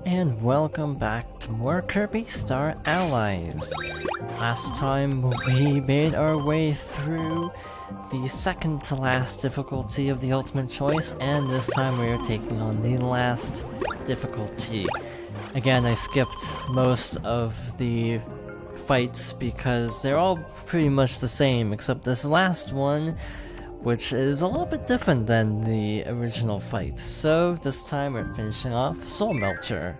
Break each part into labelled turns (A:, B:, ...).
A: And welcome back to more Kirby Star Allies. Last time we made our way through the second to last difficulty of the ultimate choice, and this time we are taking on the last difficulty. Again, I skipped most of the fights because they're all pretty much the same, except this last one, which is a little bit different than the original fight. So this time we're finishing off Soul Melter.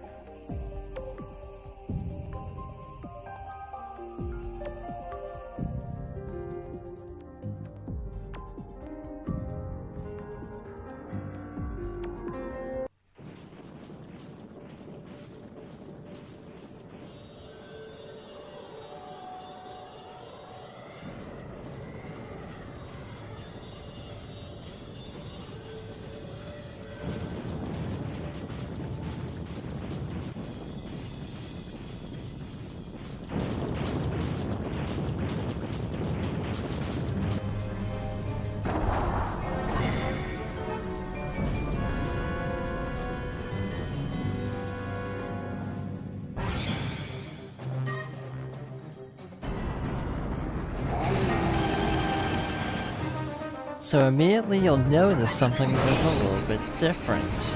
A: So immediately you'll notice something that's a little bit different.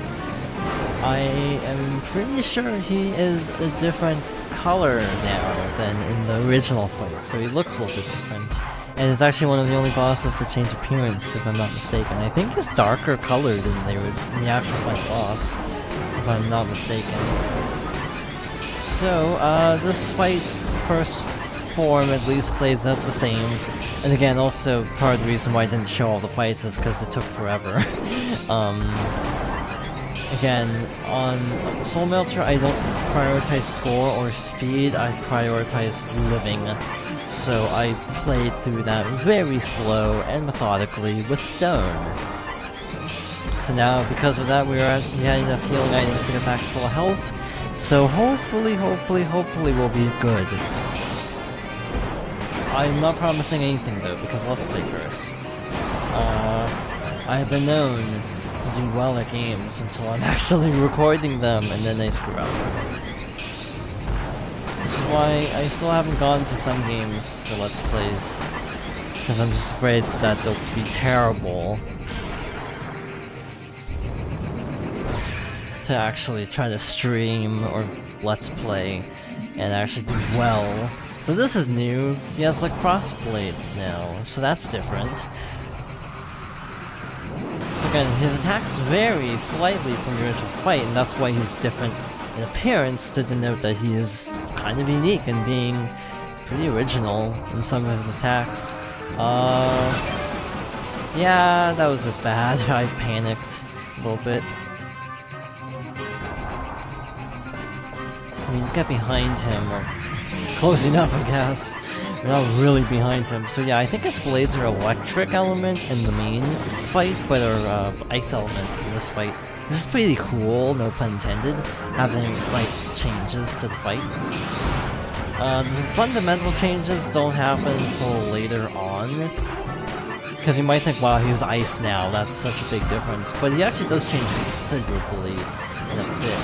A: I am pretty sure he is a different color now than in the original fight, so he looks a little bit different. And it's actually one of the only bosses to change appearance, if I'm not mistaken. I think he's darker colored than the actual fight boss, if I'm not mistaken. So, this fight, first form at least, plays out the same. And again, also, part of the reason why I didn't show all the fights is because it took forever. Again, on Soul Melter, I don't prioritize score or speed, I prioritize living. So I played through that very slow and methodically with Stone. So now, because of that, we had enough healing items to get back to full health. So hopefully we'll be good. I'm not promising anything though, because let's play first. I have been known to do well at games until I'm actually recording them and then I screw up. Which is why I still haven't gone to some games for Let's Plays, because I'm just afraid that they'll be terrible to actually try to stream or Let's Play and actually do well. So this is new. He has like cross blades now, so that's different. So again, his attacks vary slightly from the original fight, and that's why he's different in appearance, to denote that he is kind of unique in being pretty original in some of his attacks. Yeah, that was just bad. I panicked a little bit. I mean, you get behind him, or close enough, I guess. We're not really behind him. So yeah, I think his blades are electric element in the main fight, but are ice element in this fight. This is pretty cool, no pun intended, having slight changes to the fight. The fundamental changes don't happen until later on, because you might think, wow, he's ice now, that's such a big difference. But he actually does change considerably in a bit.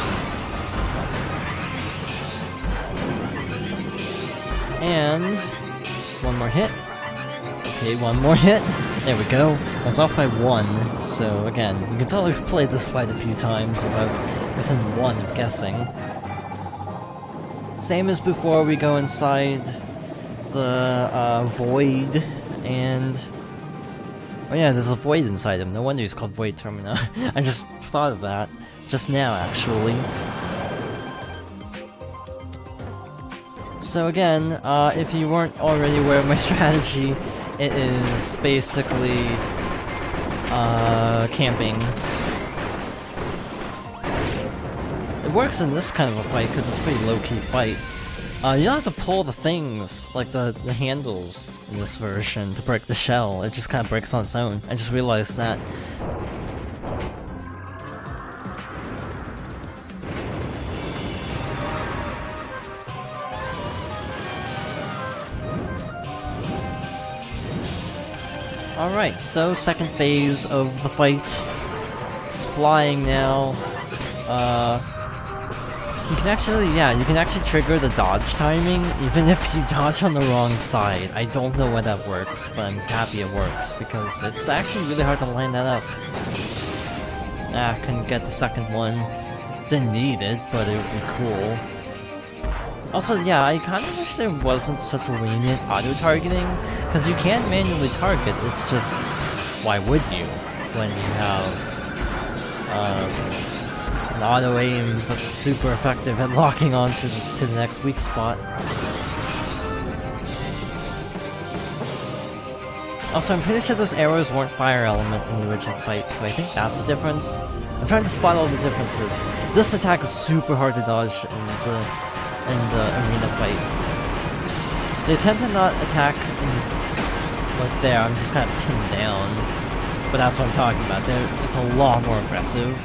A: And one more hit. Okay, one more hit. There we go. I was off by one, so again, you can tell I've played this fight a few times if I was within one of guessing. Same as before, we go inside the void, and oh yeah, there's a void inside him. No wonder he's called Void Termina. I just thought of that just now, actually. So again, if you weren't already aware of my strategy, it is basically camping. It works in this kind of a fight because it's a pretty low-key fight. You don't have to pull the things, like the handles in this version, to break the shell. It just kind of breaks on its own. I just realized that. Alright, so second phase of the fight. It's flying now. You can actually, yeah, you can actually trigger the dodge timing even if you dodge on the wrong side. I don't know why that works, but I'm happy it works because it's actually really hard to line that up. Couldn't get the second one. Didn't need it, but it would be cool. Also, yeah, I kind of wish there wasn't such lenient auto-targeting, because you can't manually target, it's just, why would you, when you have an auto-aim that's super effective at locking on to the next weak spot. Also, I'm pretty sure those arrows weren't fire element in the original fight, so I think that's the difference. I'm trying to spot all the differences. This attack is super hard to dodge in the arena fight. They tend to not attack like there, I'm just kind of pinned down. But that's what I'm talking about. It's a lot more aggressive.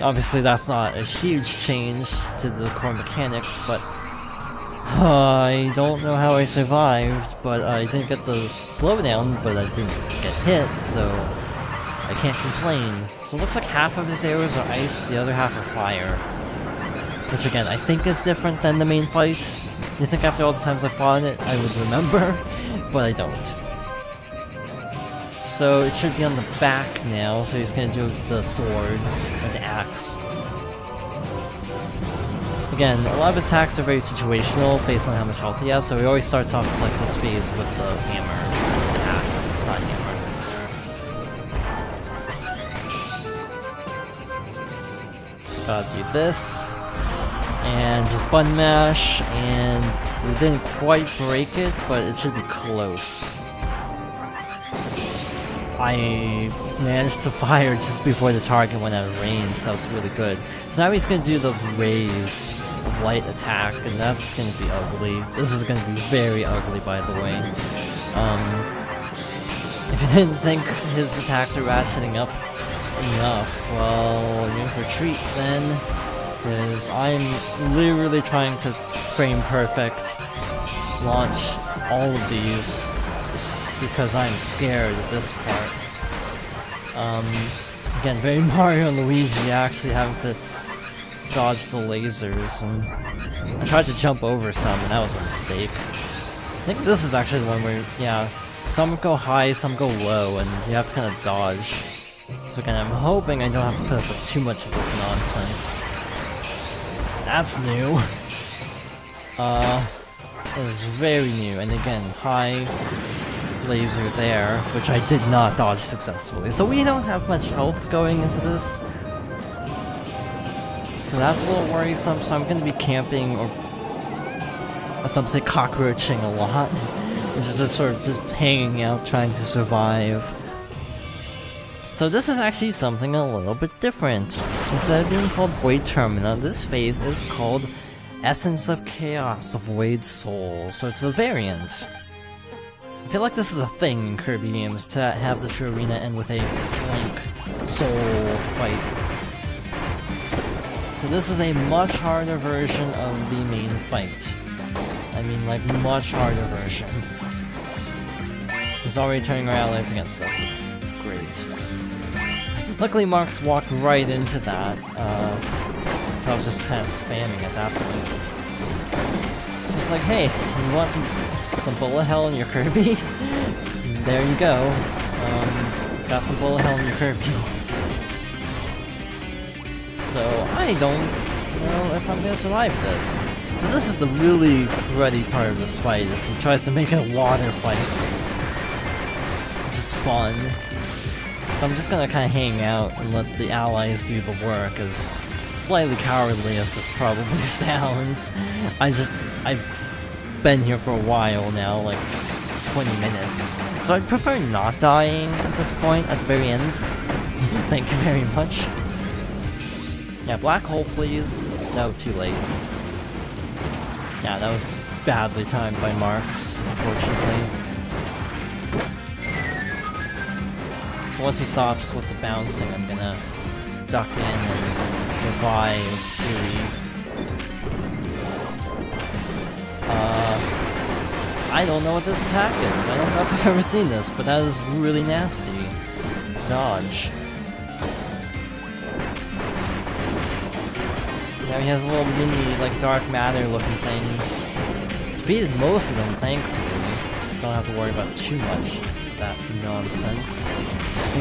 A: Obviously that's not a huge change to the core mechanics, but I don't know how I survived, but I didn't get the slowdown, but I didn't get hit, so I can't complain. So it looks like half of his arrows are ice, the other half are fire. Which again, I think is different than the main fight. You think after all the times I fought it, I would remember, but I don't. So it should be on the back now, so he's gonna do the sword, or the axe. Again, a lot of his attacks are very situational based on how much health he has, so he always starts off like this phase with the hammer, the axe, it's not hammer. So gotta do this, and just button mash, and we didn't quite break it, but it should be close. I managed to fire just before the target went out of range, that was really good. So now he's gonna do the raise of light attack, and that's gonna be ugly. This is gonna be very ugly, by the way. If you didn't think his attacks are ratcheting up enough, well, you're in for a treat then, because I'm literally trying to frame perfect launch all of these because I'm scared of this part. Again, very Mario and Luigi actually having to dodge the lasers, and I tried to jump over some, and that was a mistake. I think this is actually the one where, yeah, some go high, some go low, and you have to kind of dodge. So again, I'm hoping I don't have to put up with too much of this nonsense. That's new. It is very new, and again, high laser there, which I did not dodge successfully. So we don't have much health going into this. So that's a little worrisome, so I'm going to be camping, or as some say, cockroaching a lot. Which is just sort of just hanging out, trying to survive. So this is actually something a little bit different. Instead of being called Void Termina, this phase is called Essence of Chaos of Void Soul. So it's a variant. I feel like this is a thing in Kirby games, to have the true arena end with a blank soul fight. So this is a much harder version of the main fight. I mean, like, much harder version. He's already turning our allies against us, it's great. Luckily Marks walked right into that, so I was just kind of spamming at that point. Just like, hey, you want some bullet hell in your Kirby? There you go. Got some bullet hell in your Kirby. So I don't know if I'm gonna survive this. So this is the really cruddy part of this fight, is he tries to make it a water fight. Just fun. So I'm just gonna kinda hang out and let the allies do the work, as slightly cowardly as this probably sounds. I've been here for a while now, like 20 minutes. So I'd prefer not dying at this point, at the very end. Thank you very much. Yeah, black hole please. No, too late. Yeah, that was badly timed by Marks, unfortunately. So once he stops with the bouncing, I'm gonna duck in and revive Kirby. I don't know what this attack is. I don't know if I've ever seen this, but that is really nasty. Dodge. Now he has little mini, like, dark matter looking things. Defeated most of them, thankfully. Don't have to worry about too much of that nonsense.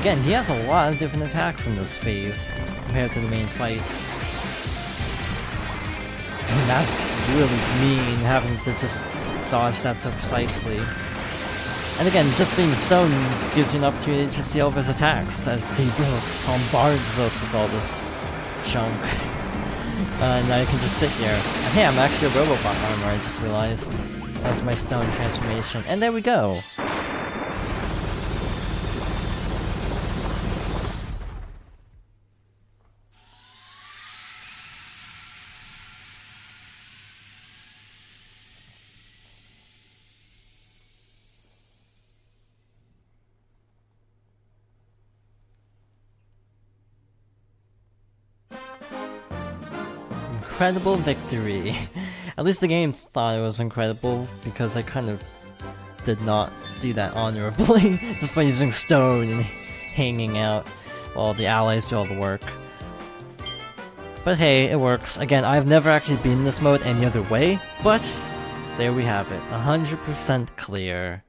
A: Again, he has a lot of different attacks in this phase, compared to the main fight. And that's really mean, having to just dodge that so precisely. And again, just being stone gives you an opportunity to see all of his attacks, as he bombards us with all this junk. Now you can just sit here. And hey, I'm actually a Robobot armor, I just realized. That was my stone transformation. And there we go! Incredible victory. At least the game thought it was incredible, because I kind of did not do that honorably, just by using stone and hanging out while the allies do all the work. But hey, it works. Again, I've never actually been in this mode any other way, but there we have it. 100% clear.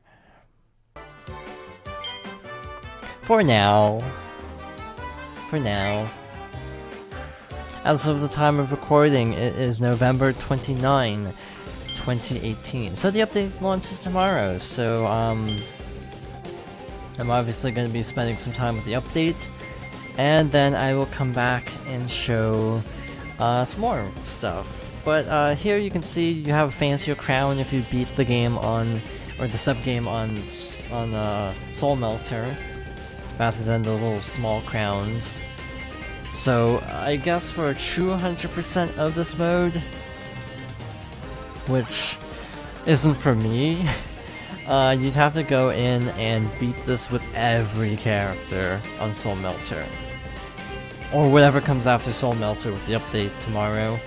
A: For now. For now. As of the time of recording, it is November 29, 2018. So the update launches tomorrow, so I'm obviously going to be spending some time with the update, and then I will come back and show some more stuff. But here you can see you have a fancier crown if you beat the game on, or the sub-game on Soul Melter, rather than the little small crowns. So, I guess for a true 100% of this mode, which isn't for me, you'd have to go in and beat this with every character on Soul Melter. Or whatever comes after Soul Melter with the update tomorrow.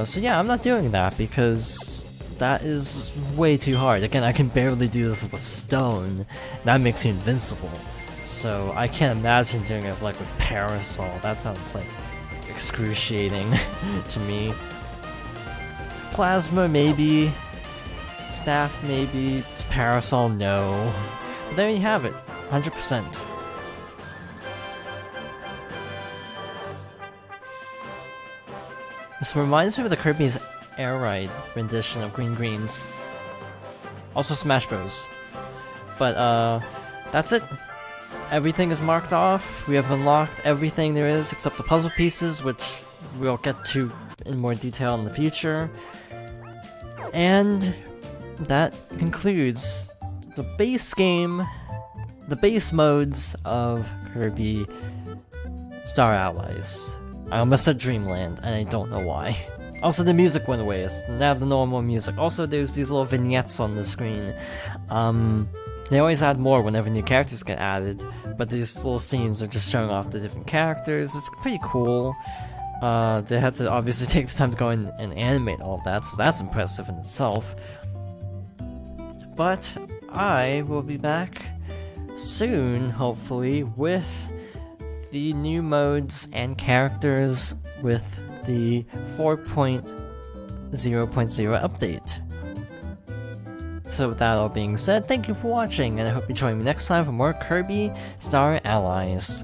A: So yeah, I'm not doing that because that is way too hard. Again, I can barely do this with stone. That makes you invincible. So I can't imagine doing it like with Parasol. That sounds like excruciating to me. Plasma maybe, Staff maybe, Parasol no. But there you have it, 100%. This reminds me of the Kirby's Air Ride rendition of Green Greens. Also Smash Bros. But that's it. Everything is marked off. We have unlocked everything there is except the puzzle pieces, which we'll get to in more detail in the future. And that concludes the base game, the base modes of Kirby Star Allies. I almost said Dreamland, and I don't know why. Also, the music went away. It's now the normal music. Also, there's these little vignettes on the screen. They always add more whenever new characters get added, but these little scenes are just showing off the different characters. It's pretty cool. They had to obviously take the time to go in and animate all of that, so that's impressive in itself. But I will be back soon, hopefully, with the new modes and characters with the 4.0.0 update. So with that all being said, thank you for watching, and I hope you join me next time for more Kirby Star Allies.